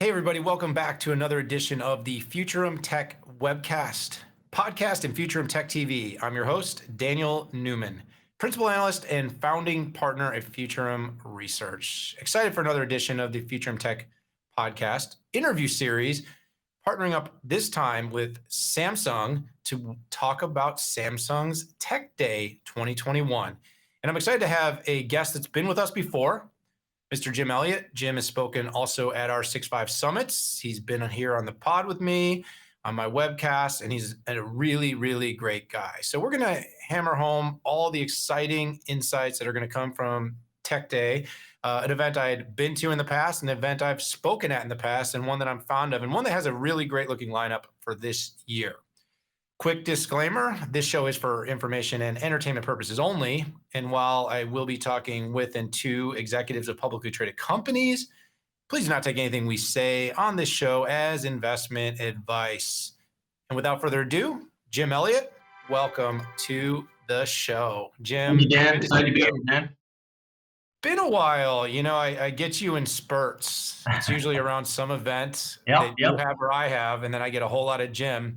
Hey, everybody, welcome back to another edition of the Futurum Tech Webcast, podcast and Futurum Tech TV. I'm your host, Daniel Newman, principal analyst and founding partner at Futurum Research. Excited for another edition of the Futurum Tech Podcast interview series, partnering up this time with Samsung to talk about Samsung's Tech Day 2021. And I'm excited to have a guest that's been with us before, Mr. Jim Elliott. Jim has spoken also at our 6.5 summits. He's been here on the pod with me on my webcast, and he's a really, really great guy. So we're going to hammer home all the exciting insights that are going to come from Tech Day, an event I had been to in the past, an event I've spoken at in the past, and one that I'm fond of, and one that has a really great looking lineup for this year. Quick disclaimer, this show is for information and entertainment purposes only. And while I will be talking with and to executives of publicly traded companies, please do not take anything we say on this show as investment advice. And without further ado, Jim Elliott, welcome to the show. Jim. Thank you, Dan. Excited to be here, man. Been a while. You know, I get you in spurts. It's usually around some event that you have or I have, and then I get a whole lot of Jim.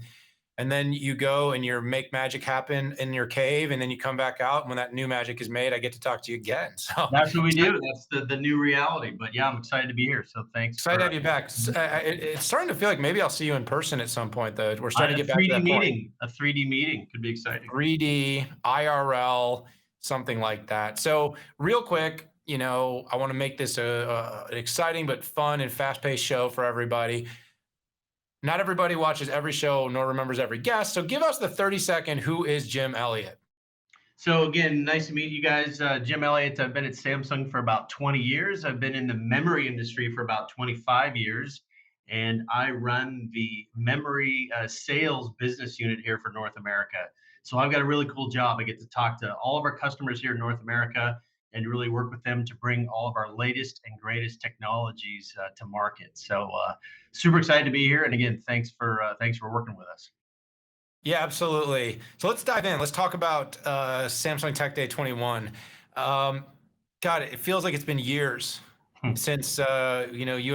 And then you go and you make magic happen in your cave, and then you come back out. And when that new magic is made, I get to talk to you again. So that's what we do. That's the new reality. But yeah, I'm excited to be here. So thanks. Excited to have you back. It's starting to feel like maybe I'll see you in person at some point, though. We're starting to get back to that meeting. A 3D meeting could be exciting. 3D, IRL, something like that. So real quick, you know, I want to make this an exciting but fun and fast-paced show for everybody. Not everybody watches every show nor remembers every guest. So give us the 30-second, who is Jim Elliott? So again, nice to meet you guys. Jim Elliott, I've been at Samsung for about 20 years. I've been in the memory industry for about 25 years. And I run the memory sales business unit here for North America. So I've got a really cool job. I get to talk to all of our customers here in North America and really work with them to bring all of our latest and greatest technologies to market. So super excited to be here. And again, thanks for working with us. Yeah, absolutely. So let's dive in. Let's talk about Samsung Tech Day 21. God, it feels like it's been years since you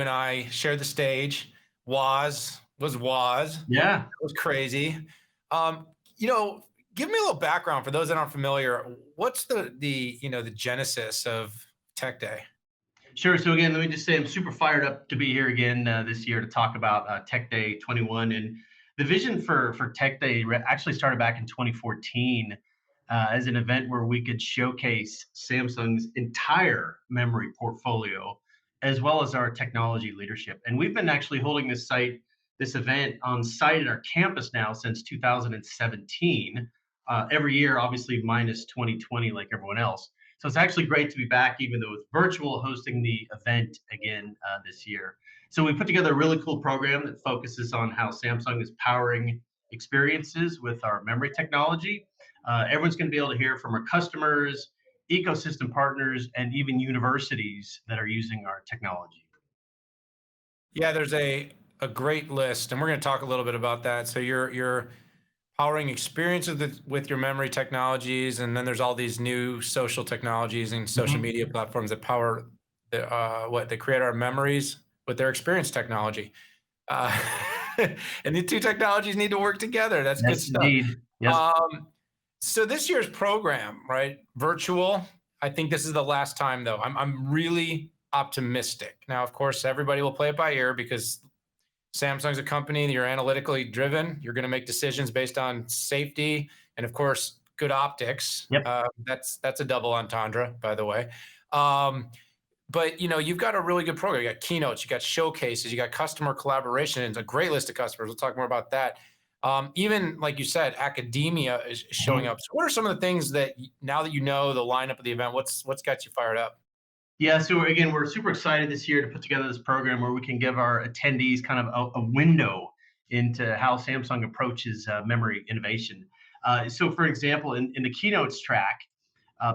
and I shared the stage. Was. Yeah. It was crazy. Give me a little background for those that aren't familiar. What's the genesis of Tech Day? Sure. So again, let me just say I'm super fired up to be here again this year to talk about Tech Day 21. And the vision for Tech Day actually started back in 2014 as an event where we could showcase Samsung's entire memory portfolio as well as our technology leadership. And we've been actually holding this event on site at our campus now since 2017. Every year, obviously minus 2020 like everyone else. So it's actually great to be back, even though it's virtual, hosting the event again this year. So we put together a really cool program that focuses on how Samsung is powering experiences with our memory technology. Everyone's going to be able to hear from our customers, ecosystem partners, and even universities that are using our technology. Yeah, there's a great list, and we're going to talk a little bit about that. So you're powering experiences with your memory technologies, and then there's all these new social technologies and social media platforms that power they create our memories with their experience technology. And the two technologies need to work together. That's good stuff. Indeed. Yes. So this year's program, right? Virtual. I think this is the last time, though. I'm really optimistic. Now, of course, everybody will play it by ear because Samsung's a company, you're analytically driven. You're going to make decisions based on safety and, of course, good optics. Yep. That's a double entendre, by the way. But, you've got a really good program. You got keynotes, you got showcases, you got customer collaboration. It's a great list of customers. We'll talk more about that. Even, like you said, academia is showing up. So what are some of the things that, now that you know the lineup of the event, what's got you fired up? Yeah, so again, we're super excited this year to put together this program where we can give our attendees kind of a window into how Samsung approaches memory innovation. So for example, in the keynotes track,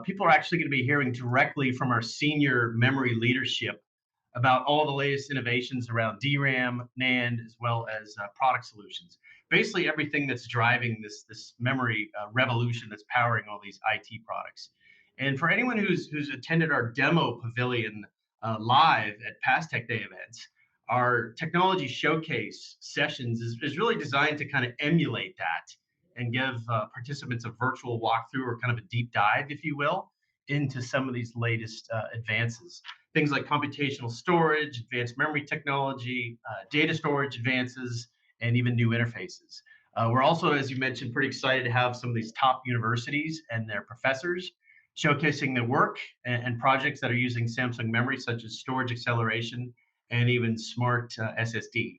people are actually going to be hearing directly from our senior memory leadership about all the latest innovations around DRAM, NAND, as well as product solutions. Basically everything that's driving this memory revolution that's powering all these IT products. And for anyone who's attended our demo pavilion live at past Tech Day events, our technology showcase sessions is really designed to kind of emulate that and give participants a virtual walkthrough or kind of a deep dive, if you will, into some of these latest advances. Things like computational storage, advanced memory technology, data storage advances, and even new interfaces. We're also, as you mentioned, pretty excited to have some of these top universities and their professors showcasing their work and projects that are using Samsung memory, such as storage acceleration and even smart SSD.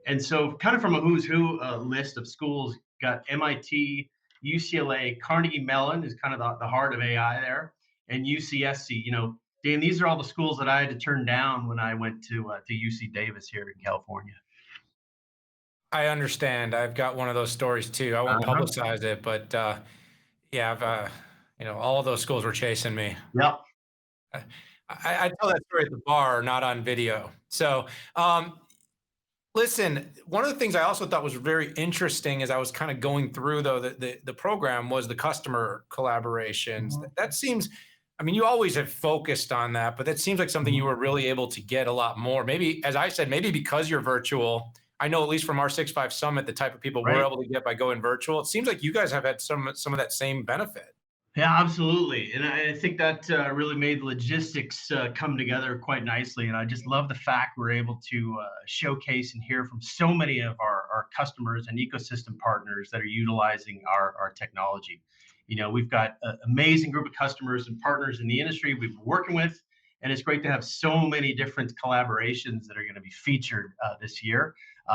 And so, kind of from a who's who list of schools, got MIT, UCLA, Carnegie Mellon is kind of the heart of AI there, and UCSC. Dan, these are all the schools that I had to turn down when I went to UC Davis here in California. I understand. I've got one of those stories too. I won't Uh-huh. publicize it, but yeah, all of those schools were chasing me. Yep. I tell that story at the bar, not on video. So, listen, one of the things I also thought was very interesting as I was kind of going through though the program was the customer collaborations. Mhm. That seems, I mean, you always have focused on that, but that seems like something you Mhm. were really able to get a lot more. Maybe, as I said, maybe because you're virtual. I know at least from our 6.5 Summit, the type of people we're Right. able to get by going virtual. It seems like you guys have had some of that same benefit. Yeah, absolutely. And I think that really made logistics come together quite nicely. And I just love the fact we're able to showcase and hear from so many of our customers and ecosystem partners that are utilizing our technology. We've got an amazing group of customers and partners in the industry we've been working with. And it's great to have so many different collaborations that are going to be featured this year,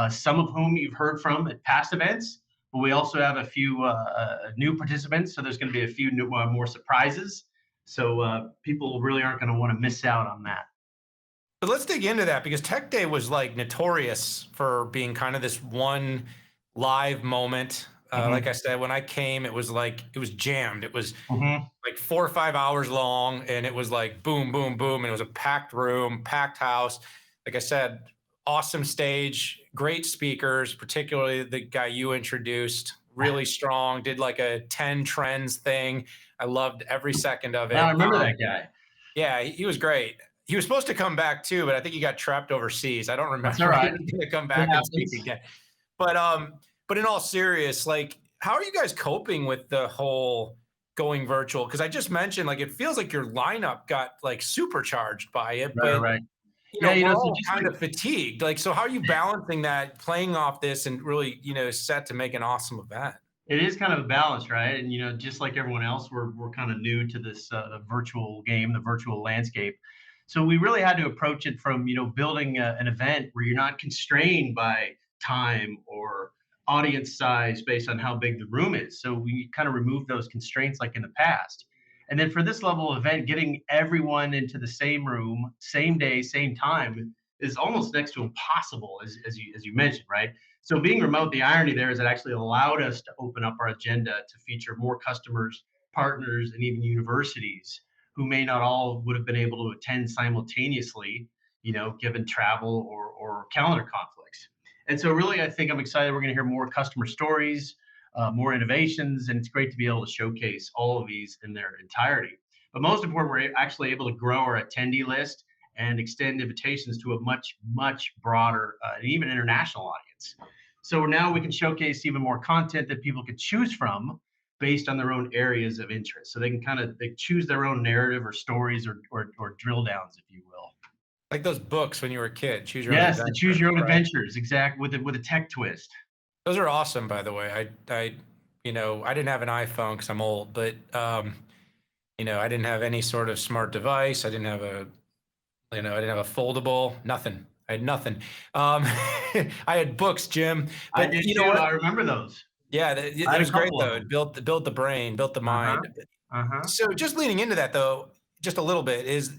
some of whom you've heard from at past events, but we also have a few new participants, so there's going to be a few more surprises. So people really aren't going to want to miss out on that. But let's dig into that because Tech Day was like notorious for being kind of this one live moment. Like Hmm. I said, when I came, it was like it was jammed. It was Hmm. like 4 or 5 hours long, and it was like boom, boom, boom, and it was a packed room, packed house. Like I said, awesome stage, great speakers, particularly the guy you introduced, really strong. Did like a 10 trends thing. I loved every second of Yeah, I it. remember that guy. Yeah, he was great. He was supposed to come back too, but I think he got trapped overseas. I don't That's all remember. He right. was going to come It back and speak happens. again. But in all serious, like, how are you guys coping with the whole going virtual? Because I just mentioned, like, it feels like your lineup got like supercharged by it, Right, but right. Yeah, we're so all just kind like of fatigued. Like, so how are you balancing that, playing off this, and really, set to make an awesome event? it is kind of a balance, right? And just like everyone else, we're kind of new to this the virtual game, the virtual landscape. So we really had to approach it from building an event where you're not constrained by time or audience size based on how big the room is. So we kind of removed those constraints like in the past. And then for this level of event, getting everyone into the same room, same day, same time is almost next to impossible, as you mentioned, right? So being remote, the irony there is it actually allowed us to open up our agenda to feature more customers, partners, and even universities who may not all would have been able to attend simultaneously, given travel or calendar conflicts. And so really, I think I'm excited. We're going to hear more customer stories, more innovations, and it's great to be able to showcase all of these in their entirety. But most important, we're actually able to grow our attendee list and extend invitations to a much, much broader and even international audience. So now we can showcase even more content that people could choose from based on their own areas of interest. So they can they choose their own narrative or stories or drill downs, if you will. Like those books when you were a kid, Choose Your Own Yes, the choose Adventure, your own right? adventures, exact with a tech twist. Those are awesome, by the way. I didn't have an iPhone because I'm old, but I didn't have any sort of smart device. I didn't have a foldable, nothing. I had nothing. I had books, Jim, I but did you know too. what? I remember those. Yeah, I it had a was great couple of though. It them. built the brain, built the Uh huh. mind. Uh huh. So just leaning into that though, just a little bit is,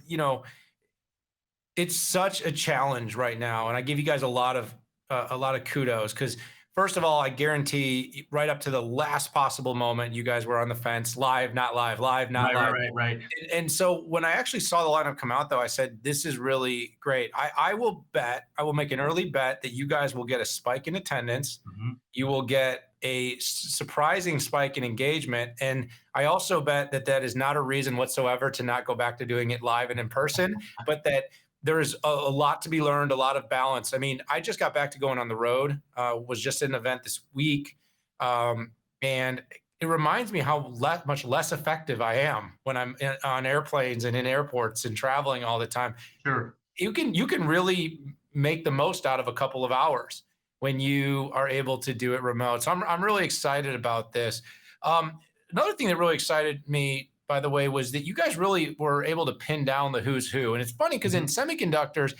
it's such a challenge right now, and I give you guys a lot of kudos because first of all, I guarantee right up to the last possible moment, you guys were on the fence, live, not live, live, not Right, right, live. right, right. And so when I actually saw the lineup come out, though, I said, "This is really great." I will make an early bet that you guys will get a spike in attendance. Hmm. You will get a surprising spike in engagement, and I also bet that that is not a reason whatsoever to not go back to doing it live and in person, but that there is a lot to be learned, a lot of balance. I mean, I just got back to going on the road, was just at an event this week. And it reminds me how much less effective I am when I'm on airplanes and in airports and traveling all the time. Sure. You can really make the most out of a couple of hours when you are able to do it remote. So I'm really excited about this. Um, Another thing that really excited me, by the way, was that you guys really were able to pin down the who's who. And it's funny because in Mhm. semiconductors,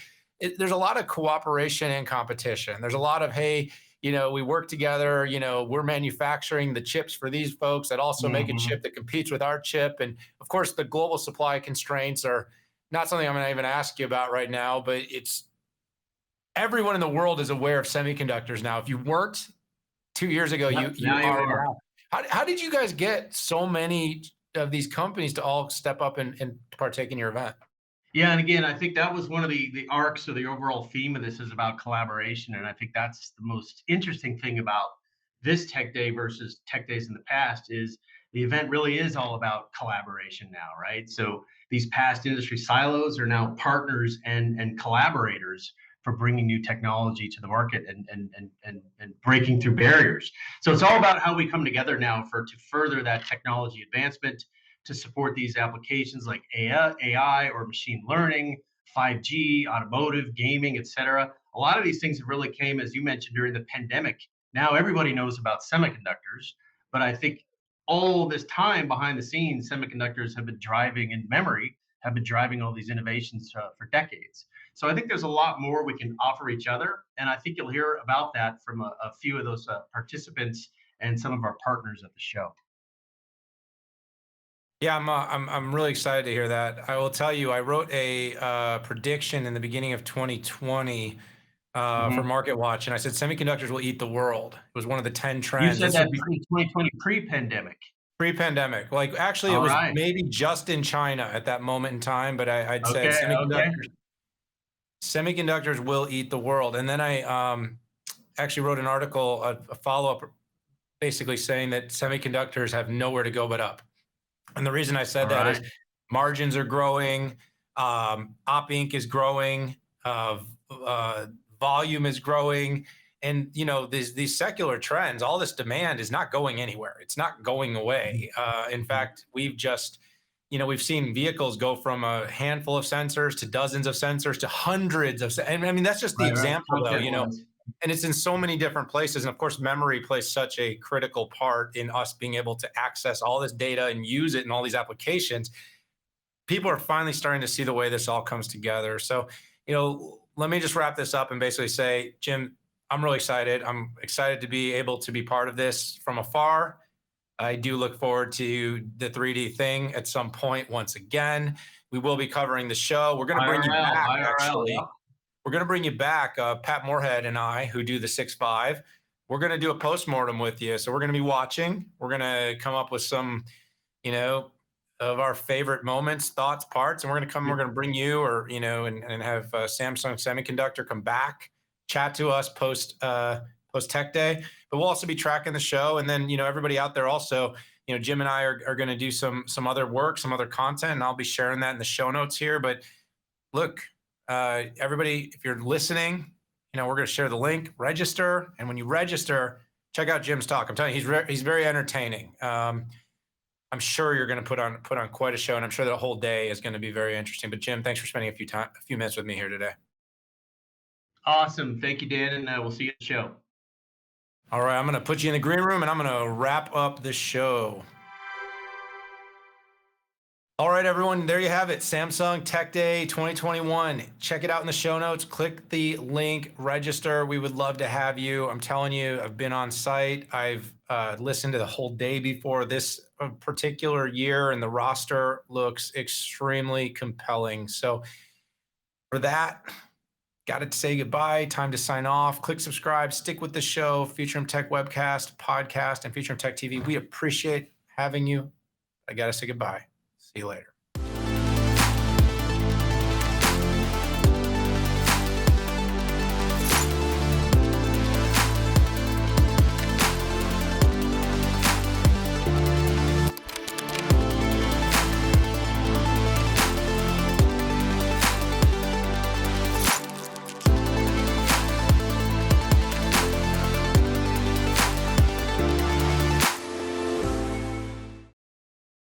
there's a lot of cooperation and competition. There's a lot of, hey, we work together, we're manufacturing the chips for these folks that also make a chip Mhm. that competes with our chip. And of course, the global supply constraints are not something I'm going to even ask you about right now, but it's everyone in the world is aware of semiconductors now. If you weren't 2 years ago, you Yep, you now you are are. now. How did you guys get so many of these companies to all step up and partake in your event? Yeah, and again, I think that was one of the arcs or the overall theme of this is about collaboration, and I think that's the most interesting thing about this tech day versus tech days in the past is the event really is all about collaboration now, right? So these past industry silos are now partners and collaborators for bringing new technology to the market and breaking through barriers. So it's all about how we come together now for to further that technology advancement to support these applications like AI or machine learning, 5G, automotive, gaming, etc. A lot of these things have really came, as you mentioned, during the pandemic. Now everybody knows about semiconductors, but I think all this time behind the scenes, semiconductors have been driving, and memory have been driving all these innovations for decades. So I think there's a lot more we can offer each other, and I think you'll hear about that from a few of those participants and some of our partners at the show. Yeah, I'm really excited to hear that. I will tell you, I wrote a prediction in the beginning of 2020 for Mhm. Market Watch, and I said semiconductors will eat the world. It was one of the 10 You trends. said This was that 2020 pre-pandemic. pre-pandemic. Like actually, it All was right. maybe just in China at that moment in time, but I'd said Okay, okay. semiconductors will eat the world. And then I actually wrote an article, a follow-up, basically saying that semiconductors have nowhere to go but up. And the reason I said All that is right. margins are growing, op inc is growing, uh, uh, volume is growing, and these secular trends, all this demand is not going anywhere. It's not going Mhm, away. In mhm. fact, we've seen vehicles go from a handful of sensors to dozens of sensors to hundreds of. And I mean, that's just the Right, right. example, though. Content-wise. And it's in so many different places. And of course, memory plays such a critical part in us being able to access all this data and use it in all these applications. People are finally starting to see the way this all comes together. So, let me just wrap this up and basically say, Jim, I'm really excited. I'm excited to be able to be part of this from afar. I do look forward to the 3D thing at some point once again. We will be covering the show. We're going to bring you IRL, back, IRL, actually. yep. We're going to bring you back, Pat Moorhead and I, who do the 6.5. We're going to do a postmortem with you. So we're going to be watching. We're going to come up with some, you know, of our favorite moments, thoughts, parts, and we're Yep. going to bring you, or and have Samsung Semiconductor come back, chat to us post Tech Day. But we'll also be tracking the show, and then everybody out there also, Jim and I are going to do some other work, some other content, and I'll be sharing that in the show notes here. But look, everybody, if you're listening, we're going to share the link, register, and when you register, check out Jim's talk. I'm telling you, he's very entertaining. I'm sure you're going to put on quite a show, and I'm sure the whole day is going to be very interesting. But Jim, thanks for spending a few minutes with me here today. Awesome. Thank you, Dan, and we'll see you at the show. All right, I'm going to put you in the green room, and I'm going to wrap up the show. All right, everyone, there you have it. Samsung Tech Day 2021. Check it out in the show notes. Click the link, register. We would love to have you. I'm telling you, I've been on site. I've listened to the whole day before this particular year, and the roster looks extremely compelling. So for that, got to say goodbye. Time to sign off. Click subscribe. Stick with the show. Futurum Tech Webcast, podcast, and Futurum Tech TV. We appreciate having you. I got to say goodbye. See you later.